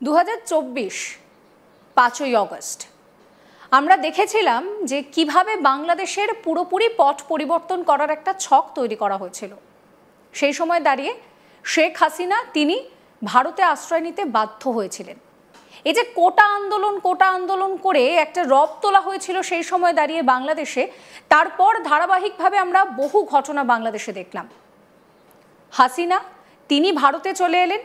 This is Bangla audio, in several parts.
2024 5ই অগস্ট আমরা দেখেছিলাম যে কিভাবে বাংলাদেশের পুরোপুরি পট পরিবর্তন করার একটা ছক তৈরি করা হয়েছিল। সেই সময় দাঁড়িয়ে শেখ হাসিনা তিনি ভারতে আশ্রয় নিতে বাধ্য হয়েছিলেন। এই যে কোটা আন্দোলন করে একটা রব তোলা হয়েছিল সেই সময় দাঁড়িয়ে বাংলাদেশে, তারপর ধারাবাহিকভাবে আমরা বহু ঘটনা বাংলাদেশে দেখলাম। হাসিনা তিনি ভারতে চলে এলেন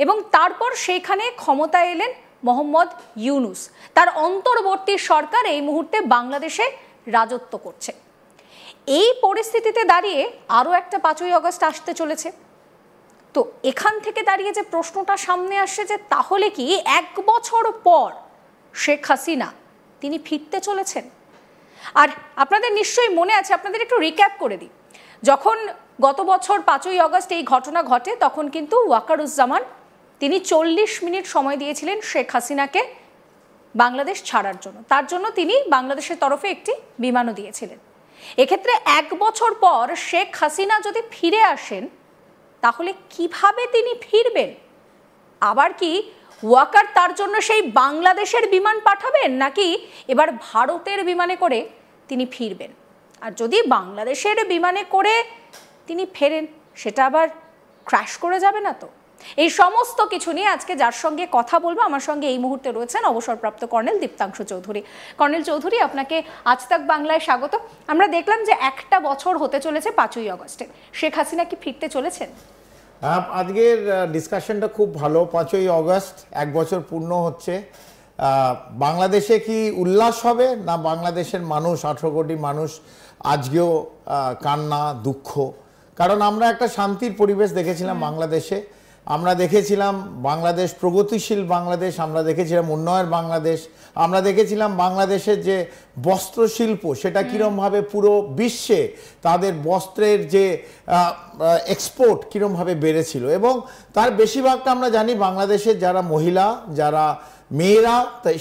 এবং তারপর সেখানে ক্ষমতায় এলেন মোহাম্মদ ইউনূস। তার অন্তর্বর্তী সরকার এই মুহূর্তে বাংলাদেশে রাজত্ব করছে। এই পরিস্থিতিতে দাঁড়িয়ে আরও একটা 5ই অগস্ট আসতে চলেছে। তো এখান থেকে দাঁড়িয়ে যে প্রশ্নটা সামনে আসছে যে তাহলে কি 1 বছর পর শেখ হাসিনা তিনি ফিরতে চলেছেন? আর আপনাদের নিশ্চয়ই মনে আছে, আপনাদের একটু রিক্যাপ করে দিই। যখন গত বছর 5ই অগস্ট এই ঘটনা ঘটে তখন কিন্তু ওয়াকারুজ্জামান তিনি 40 মিনিট সময় দিয়েছিলেন শেখ হাসিনাকে বাংলাদেশ ছাড়ার জন্য। তার জন্য তিনি বাংলাদেশের তরফে একটি বিমানও দিয়েছিলেন। এক্ষেত্রে 1 বছর পর শেখ হাসিনা যদি ফিরে আসেন তাহলে কিভাবে তিনি ফিরবেন? আবার কি ওয়াকার তার জন্য সেই বাংলাদেশের বিমান পাঠাবেন, নাকি এবার ভারতের বিমানে করে তিনি ফিরবেন? আর যদি বাংলাদেশের বিমানে করে তিনি ফেরেন সেটা আবার ক্র্যাশ করে যাবে না তো? এই সমস্ত কিছু নিয়ে আজকে যার সঙ্গে কথা বলবো, আমার সঙ্গে এই মুহূর্তে রয়েছেন অবসরপ্রাপ্ত কর্নেল দীপ্তাংশু চৌধুরী। কর্নেল চৌধুরী, আপনাকে আজ তাক বাংলায় স্বাগত। আমরা দেখলাম যে 1টা বছর হতে চলেছে 5ই অগস্টে। শেখ হাসিনা কি ফিরতে চলেছেন? আজকের ডিসকাশনটা খুব ভালো। 5ই অগস্ট 1 বছর পূর্ণ হচ্ছে। বাংলাদেশে কি উল্লাস হবে না বাংলাদেশের মানুষ, 18 কোটি মানুষ আজকেও কান্না দুঃখ? কারণ আমরা একটা শান্তির পরিবেশ দেখেছিলাম বাংলাদেশে। আমরা দেখেছিলাম বাংলাদেশ প্রগতিশীল বাংলাদেশ, আমরা দেখেছিলাম উন্নয়নের বাংলাদেশ, আমরা দেখেছিলাম বাংলাদেশের যে বস্ত্রশিল্প সেটা কীরমভাবে পুরো বিশ্বে তাদের বস্ত্রের যে এক্সপোর্ট কীরমভাবে বেড়েছিল। এবং তার বেশিরভাগটা আমরা জানি বাংলাদেশের যারা মহিলা, যারা মেয়েরা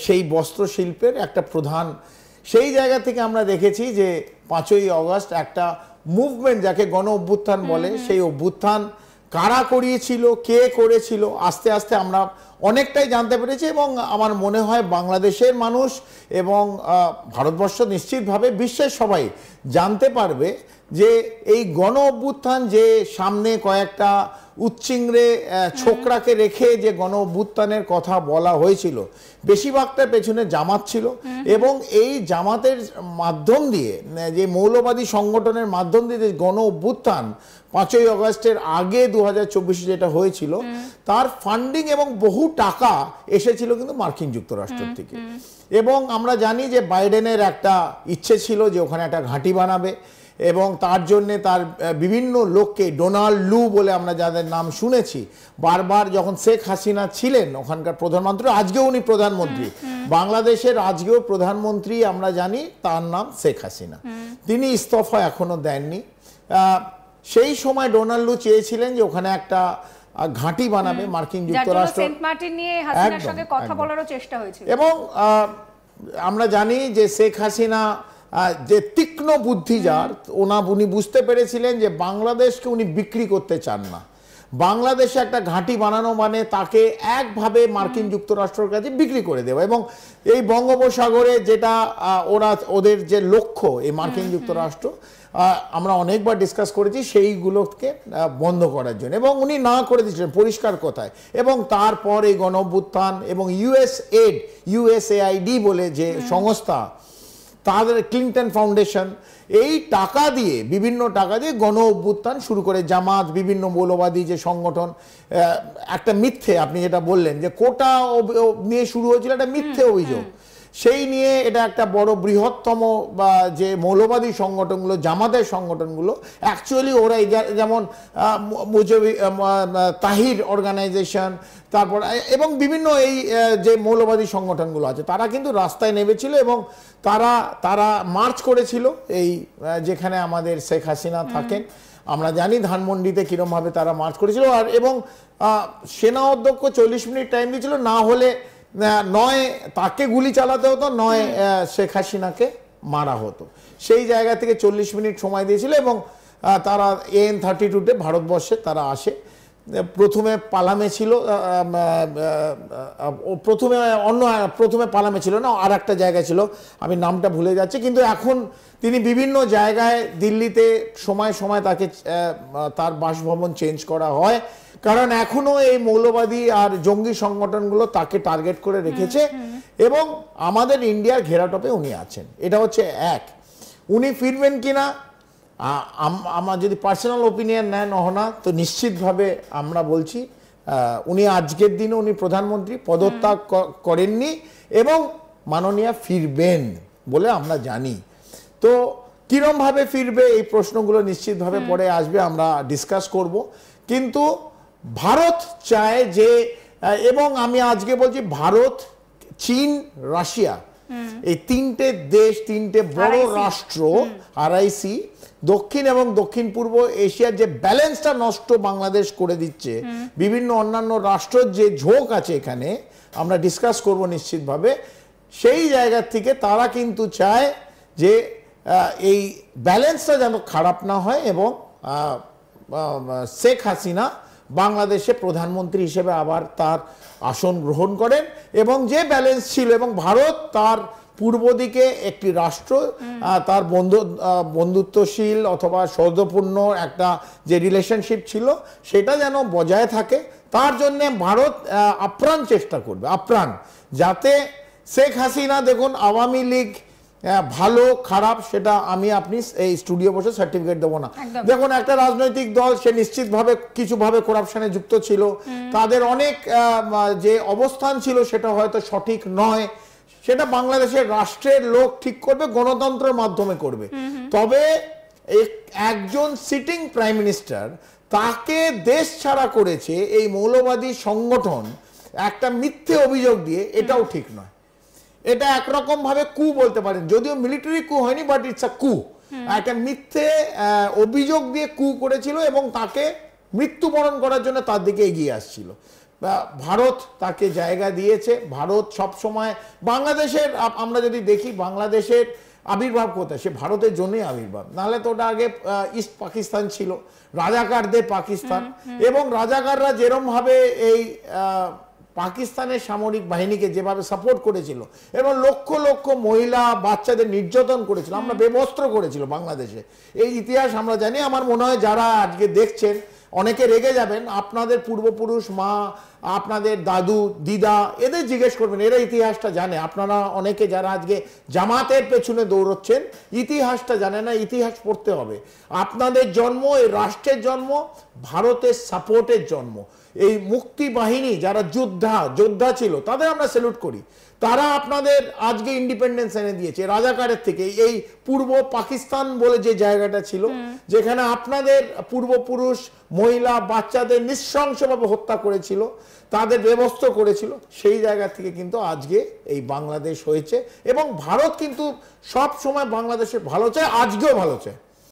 সেই বস্ত্রশিল্পের একটা প্রধান। সেই জায়গা থেকে আমরা দেখেছি যে 5ই অগস্ট একটা মুভমেন্ট, যাকে গণ অভ্যুত্থান বলে, সেই অভ্যুত্থান কারা করিয়েছিল, কে করেছিল, আস্তে আস্তে আমরা অনেকটাই জানতে পেরেছি। এবং আমার মনে হয় বাংলাদেশের মানুষ এবং ভারতবর্ষ নিশ্চিতভাবে বিশ্বের সবাই জানতে পারবে যে এই গণ অভ্যুত্থান যে সামনে কয়েকটা উচ্চিংড়ে ছোকরাকে রেখে যে গণ অভ্যুত্থানের কথা বলা হয়েছিল, বেশিরভাগটার পেছনে জামাত ছিল। এবং এই জামাতের মাধ্যম দিয়ে, যে মৌলবাদী সংগঠনের মাধ্যম দিয়ে যে গণ অভ্যুত্থান 5ই অগস্টের আগে 2024 যেটা হয়েছিল, তার ফান্ডিং এবং বহু টাকা এসেছিল কিন্তু মার্কিন যুক্তরাষ্ট্র থেকে। এবং আমরা জানি যে বাইডেনের একটা ইচ্ছে ছিল যে ওখানে একটা ঘাঁটি বানাবে, এবং তার জন্যে তার বিভিন্ন লোককে, ডোনাল্ড লু বলে আমরা যাদের নাম শুনেছি বারবার, যখন শেখ হাসিনা ছিলেন ওখানকার প্রধানমন্ত্রী, আজকেও উনি প্রধানমন্ত্রী, বাংলাদেশের আজকেও প্রধানমন্ত্রী আমরা জানি, তার নাম শেখ হাসিনা। তিনি ইস্তফা এখনো দেননি। সেই সময় ডোনাল্ড লু চেয়েছিলেন যে ওখানে একটা ঘাঁটি বানাবে মার্কিন যুক্তরাষ্ট্র, সেন্ট মার্টিন নিয়ে হাসিনার সঙ্গে কথা বলারও চেষ্টা হয়েছিল। এবং আমরা জানি যে শেখ হাসিনা যে তীক্ষ্ণ বুদ্ধি যার, উনি বুঝতে পেরেছিলেন যে বাংলাদেশকে উনি বিক্রি করতে চান না। বাংলাদেশে একটা ঘাঁটি বানানো মানে তাকে একভাবে মার্কিন যুক্তরাষ্ট্রের কাছে বিক্রি করে দেওয়া। এবং এই বঙ্গোপসাগরে যেটা ওদের যে লক্ষ্য, এই মার্কিন যুক্তরাষ্ট্র, আমরা অনেকবার ডিসকাস করেছি সেইগুলোকে বন্ধ করার জন্য, এবং উনি না করে দিয়েছিলেন পরিষ্কার কথায়। এবং তারপর এই গণ অভ্যুত্থান এবং USAID বলে যে সংস্থা, তাদের ক্লিন্টন ফাউন্ডেশন, এই টাকা দিয়ে, বিভিন্ন টাকা দিয়ে গণ অভ্যুত্থান শুরু করে জামাত, বিভিন্ন মৌলবাদী যে সংগঠন, একটা মিথ্যে, আপনি যেটা বললেন যে কোটা নিয়ে শুরু হয়েছিল, একটা মিথ্যে অভিযোগ, সেই নিয়ে এটা একটা বড় বৃহত্তম বা যে মৌলবাদী সংগঠনগুলো, জামাতের সংগঠনগুলো, অ্যাকচুয়ালি ওরা যেমন তাহির অর্গানাইজেশন, তারপর এবং বিভিন্ন এই যে মৌলবাদী সংগঠনগুলো আছে, তারা কিন্তু রাস্তায় নেমেছিল এবং তারা মার্চ করেছিল এই যেখানে আমাদের শেখ হাসিনা থাকেন। আমরা জানি ধানমন্ডিতে কীরমভাবে তারা মার্চ করেছিল। আর এবং সেনা অধ্যক্ষ 40 মিনিট টাইম দিয়েছিল, না হলে নয় তাকে গুলি চালাতে হতো, নয় শেখ হাসিনাকে মারা হতো। সেই জায়গা থেকে 40 মিনিট সময় দিয়েছিল এবং তারা AN-32-তে ভারতবর্ষে তারা আসে। প্রথমে পালামে ছিল, প্রথমে পালামে ছিল না, আর একটা জায়গায় ছিল, আমি নামটা ভুলে যাচ্ছি, কিন্তু এখন তিনি বিভিন্ন জায়গায় দিল্লিতে সময় সময় তাকে তার বাসভবন চেঞ্জ করা হয়, কারণ এখনো এই মৌলবাদী আর জঙ্গি সংগঠনগুলো তাকে টার্গেট করে রেখেছে এবং আমাদের ইন্ডিয়ার ঘেরাটোপে উনি আছেন। এটা হচ্ছে এক। উনি ফিরবেন কিনা আমার যদি পার্সোনাল ওপিনিয়ন নেন অহনা, তো নিশ্চিতভাবে আমরা বলছি উনি আজকের দিনে উনি প্রধানমন্ত্রী পদত্যাগ করেননি এবং মাননীয়া ফিরবেন বলে আমরা জানি। তো কিরমভাবে ফিরবে এই প্রশ্নগুলো নিশ্চিতভাবে পরে আসবে, আমরা ডিসকাস করব। কিন্তু ভারত চায় যে, এবং আমি আজকে বলছি ভারত, চীন, রাশিয়া, এই তিনটে দেশ, তিনটে বড় রাষ্ট্র আরআইসি, দক্ষিণ এবং দক্ষিণ পূর্ব এশিয়ার যে ব্যালেন্সটা নষ্ট বাংলাদেশ করে দিচ্ছে, বিভিন্ন অন্যান্য রাষ্ট্রের যে ঝোঁক আছে এখানে আমরা ডিসকাস করব নিশ্চিতভাবে, সেই জায়গা থেকে তারা কিন্তু চায় যে এই ব্যালেন্সটা যেন খারাপ না হয় এবং শেখ হাসিনা বাংলাদেশে প্রধানমন্ত্রী হিসেবে আবার তার আসন গ্রহণ করেন এবং যে ব্যালেন্স ছিল, এবং ভারত তার পূর্ব দিকে একটি রাষ্ট্র, তার বন্ধুত্বশীল অথবা সৌহার্দ্যপূর্ণ একটা যে রিলেশনশিপ ছিল সেটা যেন বজায় থাকে, তার জন্য ভারত আপ্রাণ চেষ্টা করবে, আপ্রাণ, যাতে শেখ হাসিনা, দেখুন আওয়ামী লীগ ভালো খারাপ সেটা আমি আপনি এই স্টুডিও বসে সার্টিফিকেট দেবো না। দেখুন একটা রাজনৈতিক দল, সে নিশ্চিতভাবে কিছুভাবে করাপশনে যুক্ত ছিল, তাদের অনেক যে অবস্থান ছিল সেটা হয়তো সঠিক নয়, সেটা বাংলাদেশের রাষ্ট্রের লোক ঠিক করবে, গণতন্ত্রের মাধ্যমে করবে। তবে একজন সিটিং প্রাইম মিনিস্টার, তাকে দেশ ছাড়া করেছে এই মৌলবাদী সংগঠন একটা মিথ্যে অভিযোগ দিয়ে, এটাও ঠিক নয়। এটা একরকম ভাবে কু বলতে পারেন, যদিও মিলিটারি কু হয়নি, বাট ইটস আ কু। একটা মিথ্যে অভিযোগ দিয়ে কু করেছিল এবং তাকে মৃত্যুবরণ করার জন্য তার দিকে এগিয়ে আসছিল। ভারত তাকে জায়গা দিয়েছে। ভারত সব সময় বাংলাদেশের, আমরা যদি দেখি বাংলাদেশের আবির্ভাব কোথায়, সে ভারতের জন্যই আবির্ভাব, নাহলে তো ওটা আগে ইস্ট পাকিস্তান ছিল, রাজাকারদের পাকিস্তান, এবং রাজাকাররা যেরম ভাবে এই পাকিস্তানের সামরিক বাহিনীকে যেভাবে সাপোর্ট করেছিল এবং লক্ষ লক্ষ মহিলা বাচ্চাদের নির্যাতন করেছিল, আমরা বেবস্ত্র করেছিল বাংলাদেশে, এই ইতিহাস আমরা জানি। আমার মনে হয় যারা আজকে দেখছেন অনেকে রেগে যাবেন, আপনাদের পূর্বপুরুষ, মা, আপনাদের দাদু, দিদা, এদের জিজ্ঞেস করবেন, এরা ইতিহাসটা জানে। আপনারা অনেকে যারা আজকে জামাতের পেছনে দৌড়চ্ছেন, ইতিহাসটা জানে না, ইতিহাস পড়তে হবে। আপনাদের জন্ম, এই রাষ্ট্রের জন্ম ভারতের সাপোর্টের জন্ম। এই মুক্তি বাহিনী যারা যোদ্ধা ছিল, তাদের আমরা স্যালুট করি, তারা আপনাদের আজকে ইন্ডিপেন্ডেন্স এনে দিয়েছে রাজাকারের থেকে। এই পূর্ব পাকিস্তান বলে যে জায়গাটা ছিল, যেখানে আপনাদের পূর্বপুরুষ মহিলা বাচ্চাদের নৃশংসভাবে হত্যা করেছিল, তাদের ব্যবস্থা করেছিল, সেই জায়গা থেকে কিন্তু আজকে এই বাংলাদেশ হয়েছে। এবং ভারত কিন্তু সব সময় বাংলাদেশের ভালো চায়, আজকেও ভালো চায়।